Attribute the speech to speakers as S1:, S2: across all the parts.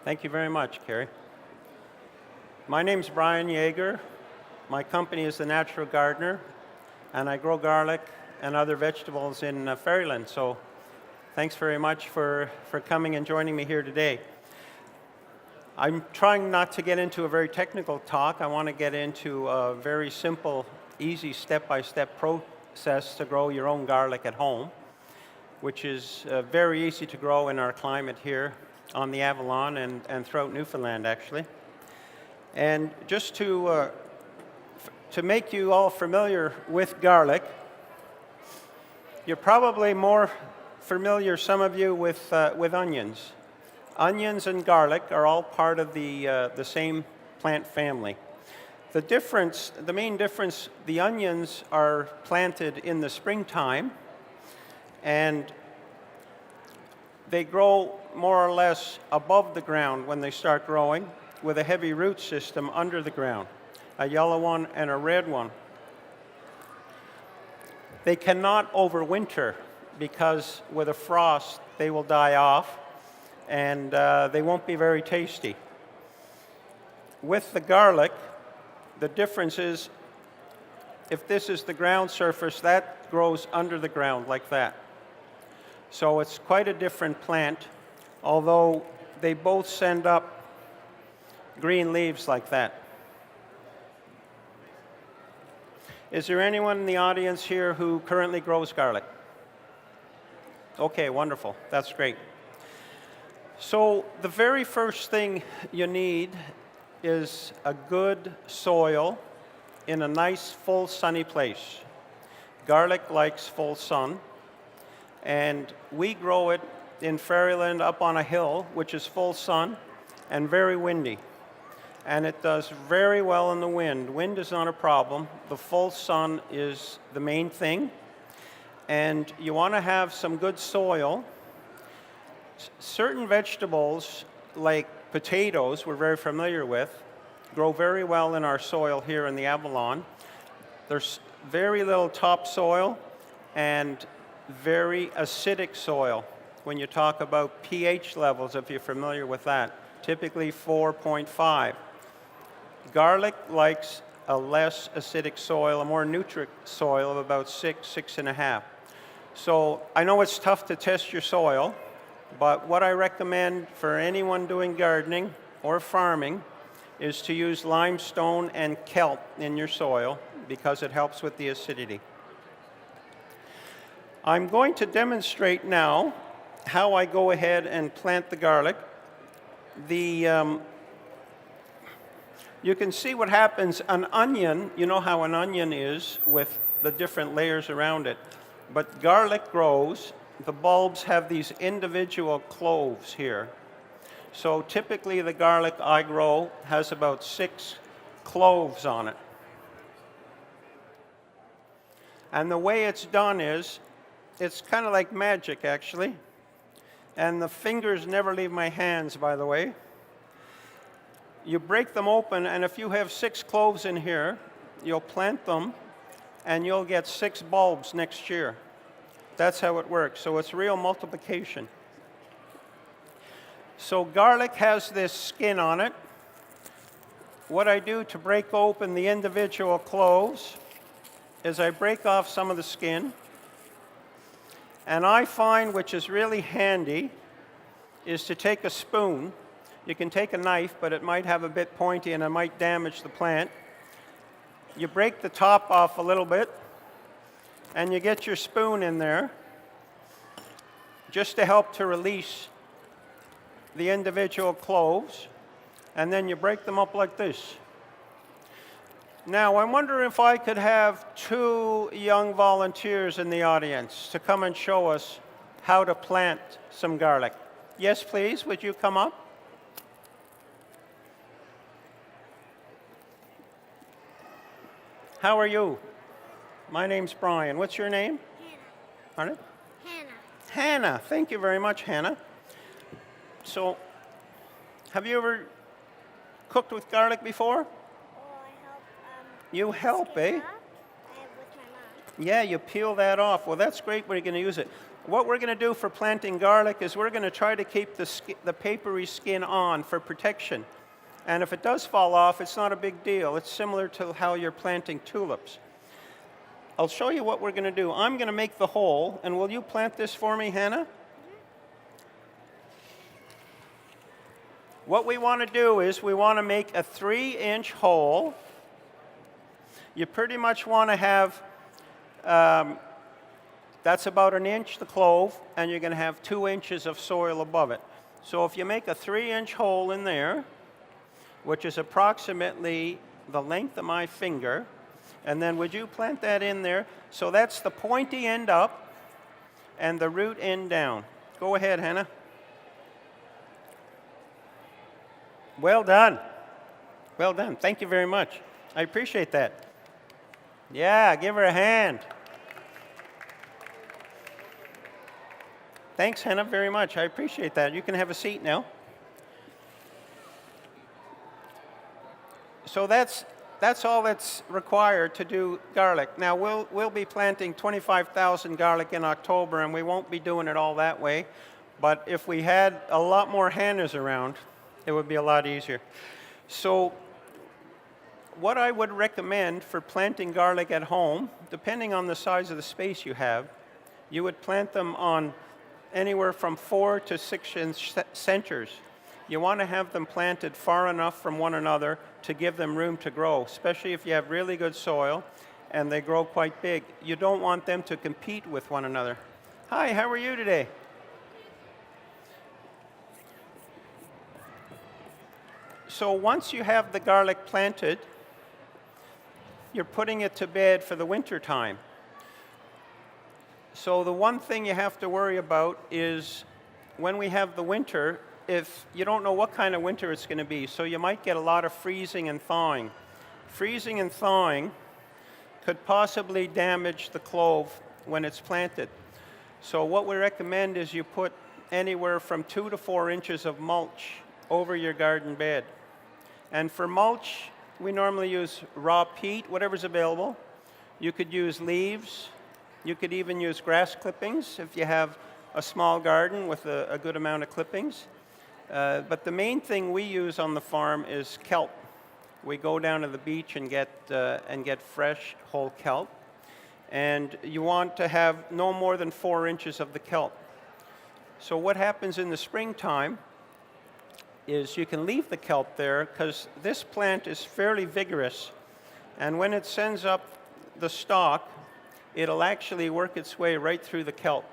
S1: Thank you very much, Carrie. My name's Brian Yager. My company is The Natural Gardener, and I grow garlic and other vegetables in Fairyland. So thanks very much for coming and joining me here today. I'm trying not to get into a very technical talk. I want to get into a very simple, easy step-by-step process to grow your own garlic at home, which is very easy to grow in our climate here on the Avalon and throughout Newfoundland, actually. And just to make you all familiar with garlic, you're probably more familiar, some of you, with onions. Onions and garlic are all part of the same plant family. The main difference, the onions are planted in the springtime, and they grow more or less above the ground when they start growing, with a heavy root system under the ground, a yellow one and a red one. They cannot overwinter because with a frost they will die off and they won't be very tasty. With the garlic, the difference is if this is the ground surface, that grows under the ground like that. So it's quite a different plant, although they both send up green leaves like that. Is there anyone in the audience here who currently grows garlic? Okay, wonderful. That's great. So the very first thing you need is a good soil in a nice, full, sunny place. Garlic likes full sun, and we grow it in Fairyland up on a hill, which is full sun and very windy. And it does very well in the wind. Wind is not a problem. The full sun is the main thing. And you want to have some good soil. Certain vegetables, like potatoes, we're very familiar with, grow very well in our soil here in the Avalon. There's very little topsoil and very acidic soil when you talk about pH levels, if you're familiar with that, typically 4.5. Garlic likes a less acidic soil, a more nutrient soil of about 6.5. So I know it's tough to test your soil, but what I recommend for anyone doing gardening or farming is to use limestone and kelp in your soil because it helps with the acidity. I'm going to demonstrate now how I go ahead and plant the garlic. You can see what happens. An onion, you know how an onion is with the different layers around it. But garlic grows, the bulbs have these individual cloves here. So typically the garlic I grow has about 6 cloves on it. And the way it's done is, it's kind of like magic, actually. And the fingers never leave my hands, by the way. You break them open, and if you have 6 cloves in here, you'll plant them, and you'll get 6 bulbs next year. That's how it works. So it's real multiplication. So garlic has this skin on it. What I do to break open the individual cloves is I break off some of the skin. And I find, which is really handy, is to take a spoon. You can take a knife, but it might have a bit pointy and it might damage the plant. You break the top off a little bit, and you get your spoon in there just to help to release the individual cloves, and then you break them up like this. Now, I wonder if I could have 2 young volunteers in the audience to come and show us how to plant some garlic. Yes, please, would you come up? How are you? My name's Brian. What's your name?
S2: Hannah.
S1: Pardon?
S2: Hannah.
S1: Hannah. Thank you very much, Hannah. So, have you ever cooked with garlic before? You help, eh?
S2: With my mom.
S1: Yeah, you peel that off. Well, that's great when you're going to use it. what we're going to do for planting garlic is we're going to try to keep the papery skin on for protection. And if it does fall off, it's not a big deal. It's similar to how you're planting tulips. I'll show you what we're going to do. I'm going to make the hole, and will you plant this for me, Hannah? What we want to do is we want to make a 3-inch hole. You pretty much want to have, that's about 1 inch the clove, and you're going to have 2 inches of soil above it. So if you make a 3-inch hole in there, which is approximately the length of my finger, and then would you plant that in there? So that's the pointy end up and the root end down. Go ahead, Hannah. Well done. Well done. Thank you very much. I appreciate that. Yeah, give her a hand. Thanks, Hannah, very much. I appreciate that. You can have a seat now. So that's all that's required to do garlic. Now, we'll be planting 25,000 garlic in October, and we won't be doing it all that way. But if we had a lot more Hannahs around, it would be a lot easier. So what I would recommend for planting garlic at home, depending on the size of the space you have, you would plant them on anywhere from 4 to 6 inch centers. You want to have them planted far enough from one another to give them room to grow, especially if you have really good soil and they grow quite big. You don't want them to compete with one another. Hi, how are you today? So once you have the garlic planted, you're putting it to bed for the winter time. So the one thing you have to worry about is when we have the winter, if you don't know what kind of winter it's going to be, so you might get a lot of freezing and thawing. Freezing and thawing could possibly damage the clove when it's planted. So what we recommend is you put anywhere from 2 to 4 inches of mulch over your garden bed. And for mulch, we normally use raw peat, whatever's available. You could use leaves. You could even use grass clippings if you have a small garden with a good amount of clippings. But the main thing we use on the farm is kelp. We go down to the beach and get fresh whole kelp. And you want to have no more than 4 inches of the kelp. So what happens in the springtime is you can leave the kelp there because this plant is fairly vigorous. And when it sends up the stalk, it'll actually work its way right through the kelp.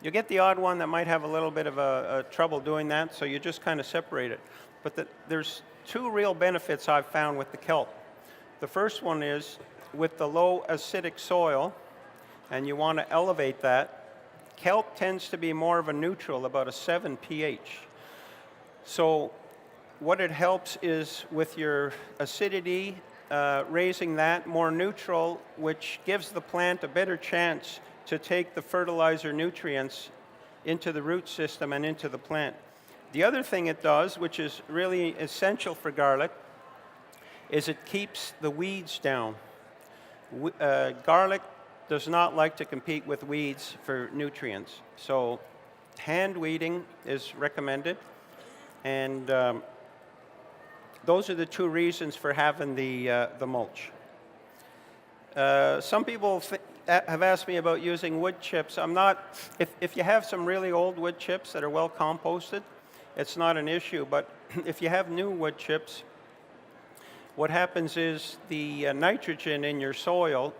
S1: You get the odd one that might have a little bit of a trouble doing that, so you just kind of separate it. But there's 2 real benefits I've found with the kelp. The first one is with the low acidic soil, and you want to elevate that, kelp tends to be more of a neutral, about a 7 pH. So what it helps is with your acidity, raising that more neutral, which gives the plant a better chance to take the fertilizer nutrients into the root system and into the plant. The other thing it does, which is really essential for garlic, is it keeps the weeds down. Garlic does not like to compete with weeds for nutrients. So hand weeding is recommended. And those are the 2 reasons for having the mulch. Some people have asked me about using wood chips. I'm not, if you have some really old wood chips that are well composted, it's not an issue. But if you have new wood chips, what happens is the nitrogen in your soil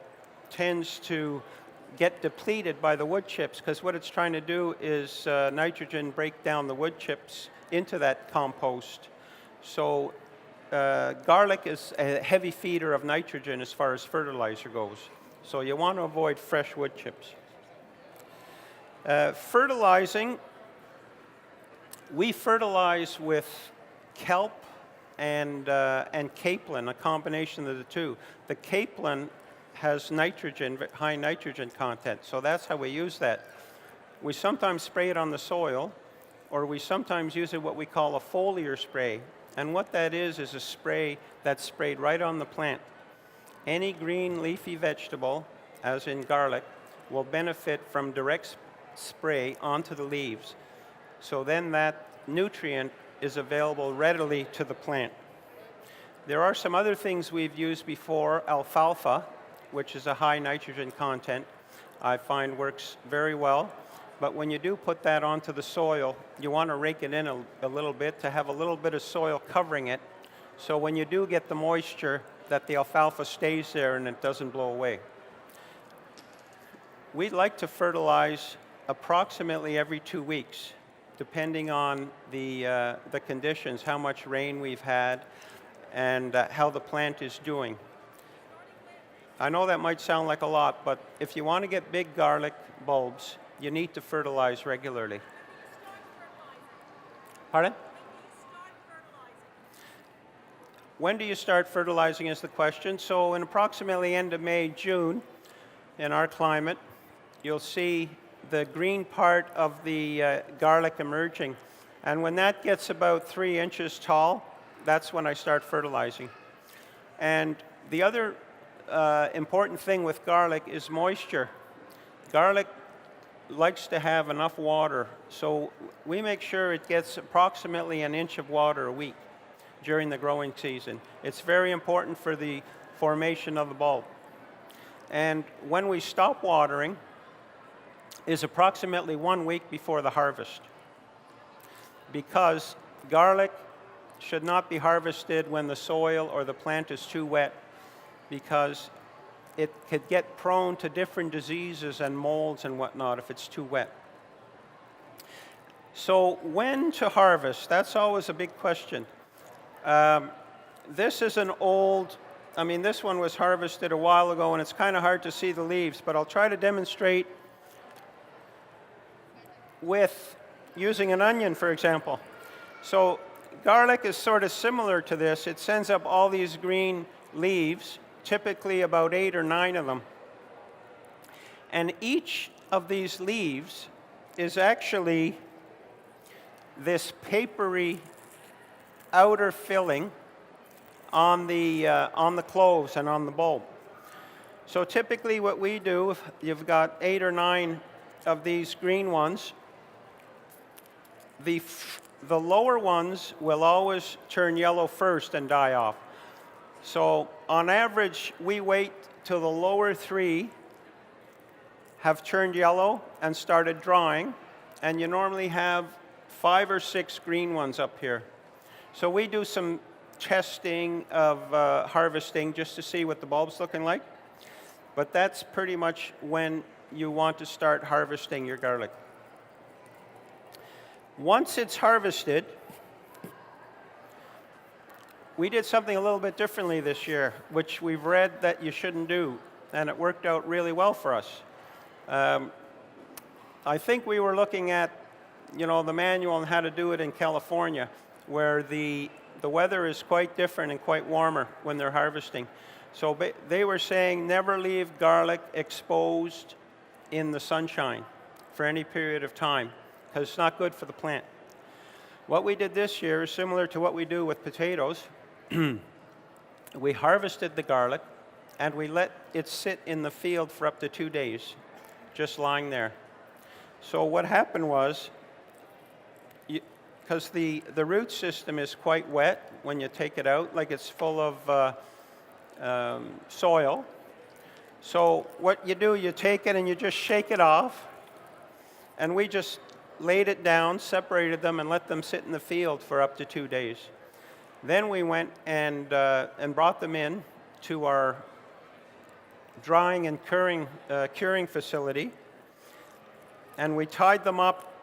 S1: tends to get depleted by the wood chips, because what it's trying to do is nitrogen break down the wood chips into that compost. So garlic is a heavy feeder of nitrogen as far as fertilizer goes. So you want to avoid fresh wood chips. Fertilizing, we fertilize with kelp and capelin, a combination of the 2. The capelin has nitrogen, high nitrogen content, so that's how we use that. We sometimes spray it on the soil, or we sometimes use it what we call a foliar spray. And what that is a spray that's sprayed right on the plant. Any green leafy vegetable, as in garlic, will benefit from direct spray onto the leaves. So then that nutrient is available readily to the plant. There are some other things we've used before. Alfalfa, which is a high nitrogen content, I find works very well. But when you do put that onto the soil, you want to rake it in a little bit to have a little bit of soil covering it. So when you do get the moisture, that the alfalfa stays there and it doesn't blow away. We'd like to fertilize approximately every 2 weeks, depending on the conditions, how much rain we've had, and how the plant is doing. I know that might sound like a lot, but if you want to get big garlic bulbs, you need to fertilize regularly. Pardon? When do you start fertilizing is the question. So in approximately end of May, June, in our climate, you'll see the green part of the garlic emerging. And when that gets about 3 inches tall, that's when I start fertilizing. And the other important thing with garlic is moisture. Garlic likes to have enough water, so we make sure it gets approximately an inch of water a week during the growing season. It's very important for the formation of the bulb. And when we stop watering is approximately 1 week before the harvest, because garlic should not be harvested when the soil or the plant is too wet, because it could get prone to different diseases and molds and whatnot if it's too wet. So when to harvest, that's always a big question. This is an old, this one was harvested a while ago and it's kind of hard to see the leaves, but I'll try to demonstrate with using an onion, for example. So garlic is sort of similar to this. It sends up all these green leaves, typically about 8 or 9 of them. And each of these leaves is actually this papery outer filling on the cloves and on the bulb. So typically what we do, if you've got 8 or 9 of these green ones, the lower ones will always turn yellow first and die off. So on average, we wait till the lower 3 have turned yellow and started drying, and you normally have 5 or 6 green ones up here. So we do some testing of harvesting just to see what the bulb's looking like, but that's pretty much when you want to start harvesting your garlic. Once it's harvested, we did something a little bit differently this year, which we've read that you shouldn't do, and it worked out really well for us. I think we were looking at, the manual on how to do it in California, where the weather is quite different and quite warmer when they're harvesting. So they were saying never leave garlic exposed in the sunshine for any period of time, because it's not good for the plant. What we did this year is similar to what we do with potatoes. We harvested the garlic and we let it sit in the field for up to 2 days, just lying there. So what happened was, because the root system is quite wet when you take it out, like it's full of soil. So what you do, you take it and you just shake it off, and we just laid it down, separated them, and let them sit in the field for up to 2 days. Then we went and brought them in to our drying and curing facility, and we tied them up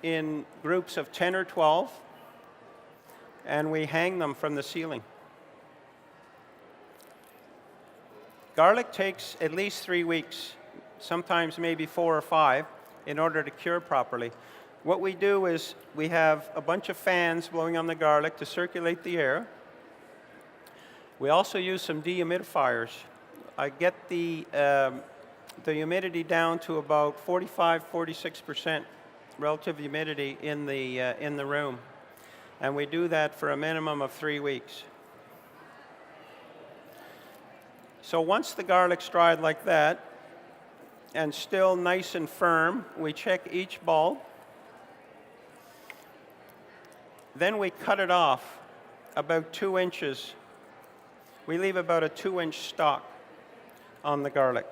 S1: in groups of 10 or 12, and we hang them from the ceiling. Garlic takes at least 3 weeks, sometimes maybe 4 or 5, in order to cure properly. What we do is we have a bunch of fans blowing on the garlic to circulate the air. We also use some dehumidifiers. I get the humidity down to about 45-46% relative humidity in the room, and we do that for a minimum of 3 weeks. So once the garlic's dried like that, and still nice and firm. We check each bulb. Then we cut it off about 2 inches. We leave about a 2-inch stalk on the garlic.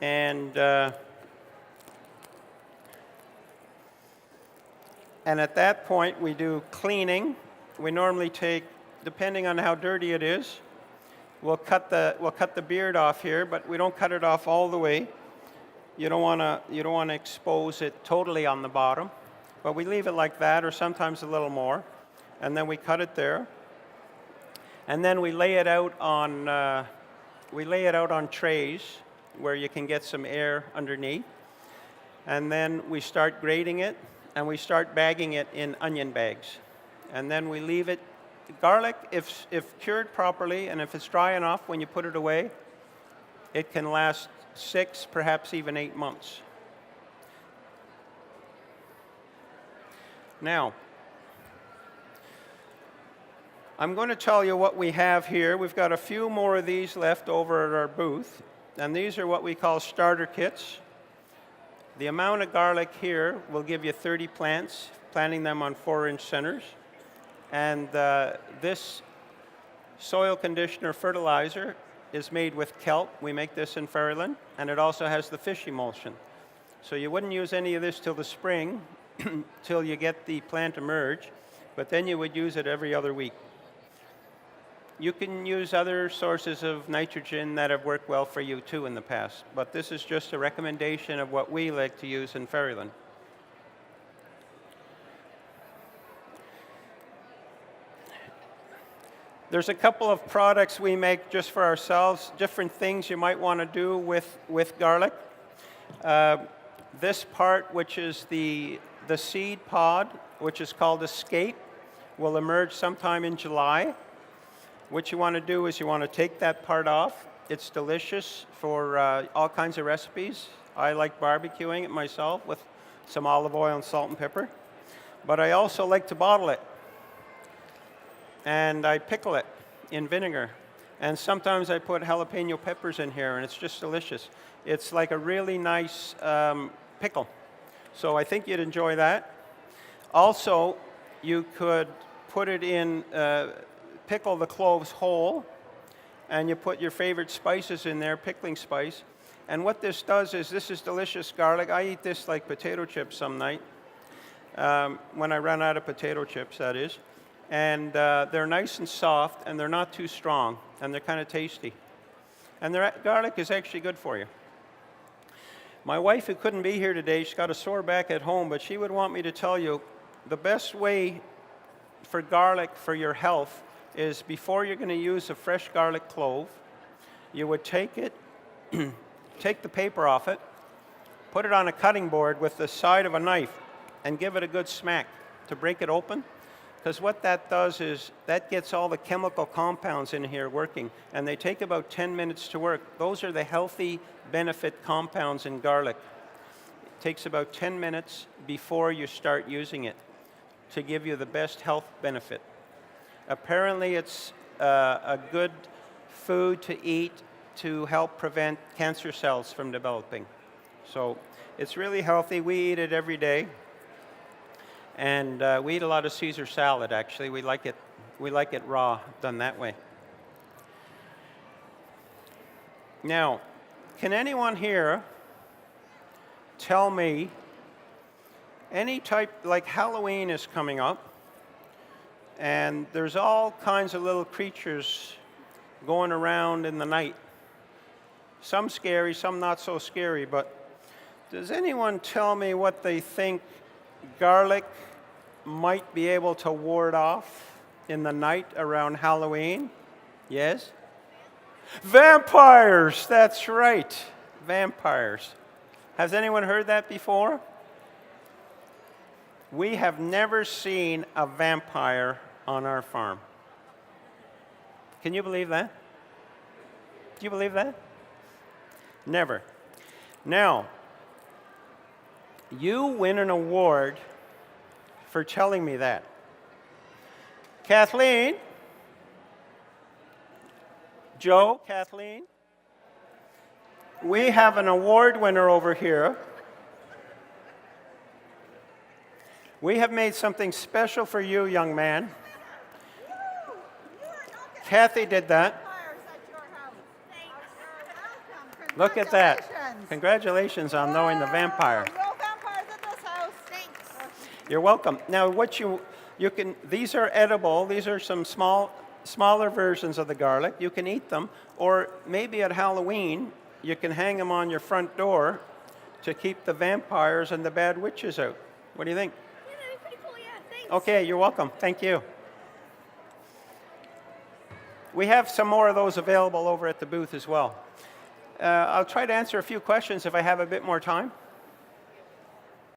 S1: And at that point, we do cleaning. We normally take, depending on how dirty it is, we'll cut the beard off here, but we don't cut it off all the way. You don't want to expose it totally on the bottom, but we leave it like that, or sometimes a little more, and then we cut it there, and then we lay it out on trays where you can get some air underneath, and then we start grating it, and we start bagging it in onion bags, and then we leave it. Garlic, if cured properly and if it's dry enough when you put it away, it can last 6, perhaps even 8 months. Now, I'm going to tell you what we have here. We've got a few more of these left over at our booth, and these are what we call starter kits. The amount of garlic here will give you 30 plants, planting them on 4-inch centers. And this soil conditioner fertilizer is made with kelp. We make this in Fertilizer, and it also has the fish emulsion. So you wouldn't use any of this till the spring, till you get the plant emerge, but then you would use it every other week. You can use other sources of nitrogen that have worked well for you too in the past, but this is just a recommendation of what we like to use in Fertilizer. There's a couple of products we make just for ourselves, different things you might want to do with garlic. This part, which is the seed pod, which is called Escape, will emerge sometime in July. What you want to do is you want to take that part off. It's delicious for all kinds of recipes. I like barbecuing it myself with some olive oil and salt and pepper. But I also like to bottle it. And I pickle it in vinegar. And sometimes I put jalapeno peppers in here, and it's just delicious. It's like a really nice pickle. So I think you'd enjoy that. Also, you could put it in, pickle the cloves whole, and you put your favorite spices in there, pickling spice. And what this does is, this is delicious garlic. I eat this like potato chips some night, when I run out of potato chips, that is. And they're nice and soft, and they're not too strong, and they're kind of tasty. And their garlic is actually good for you. My wife, who couldn't be here today, she's got a sore back at home, but she would want me to tell you the best way for garlic for your health is, before you're going to use a fresh garlic clove, you would take it, take the paper off it, put it on a cutting board with the side of a knife, and give it a good smack to break it open. Because what that does is that gets all the chemical compounds in here working, and they take about 10 minutes to work. Those are the healthy benefit compounds in garlic. It takes about 10 minutes before you start using it to give you the best health benefit. Apparently it's a good food to eat to help prevent cancer cells from developing. So it's really healthy. We eat it every day. And we eat a lot of Caesar salad, actually. We like it raw, done that way. Now, can anyone here tell me any type, like Halloween is coming up, and there's all kinds of little creatures going around in the night. Some scary, some not so scary, but does anyone tell me what they think garlic might be able to ward off in the night around Halloween? Yes? Vampires! That's right. Vampires. Has anyone heard that before? We have never seen a vampire on our farm. Can you believe that? Do you believe that? Never. Now, you win an award for telling me that. Kathleen? Joe? Kathleen? we have an award winner over here. We have made something special for you, young man. Kathy did that. Look at that. Congratulations on knowing the vampire.
S2: No vampires at this house. Thanks.
S1: You're welcome. Now, what you can, these are edible. These are some smaller versions of the garlic. You can eat them, or maybe at Halloween, you can hang them on your front door to keep the vampires and the bad witches out. What do you think?
S2: Yeah, that'd be pretty cool. Yeah, thanks.
S1: Okay, you're welcome. Thank you. We have some more of those available over at the booth as well. I'll try to answer a few questions if I have a bit more time.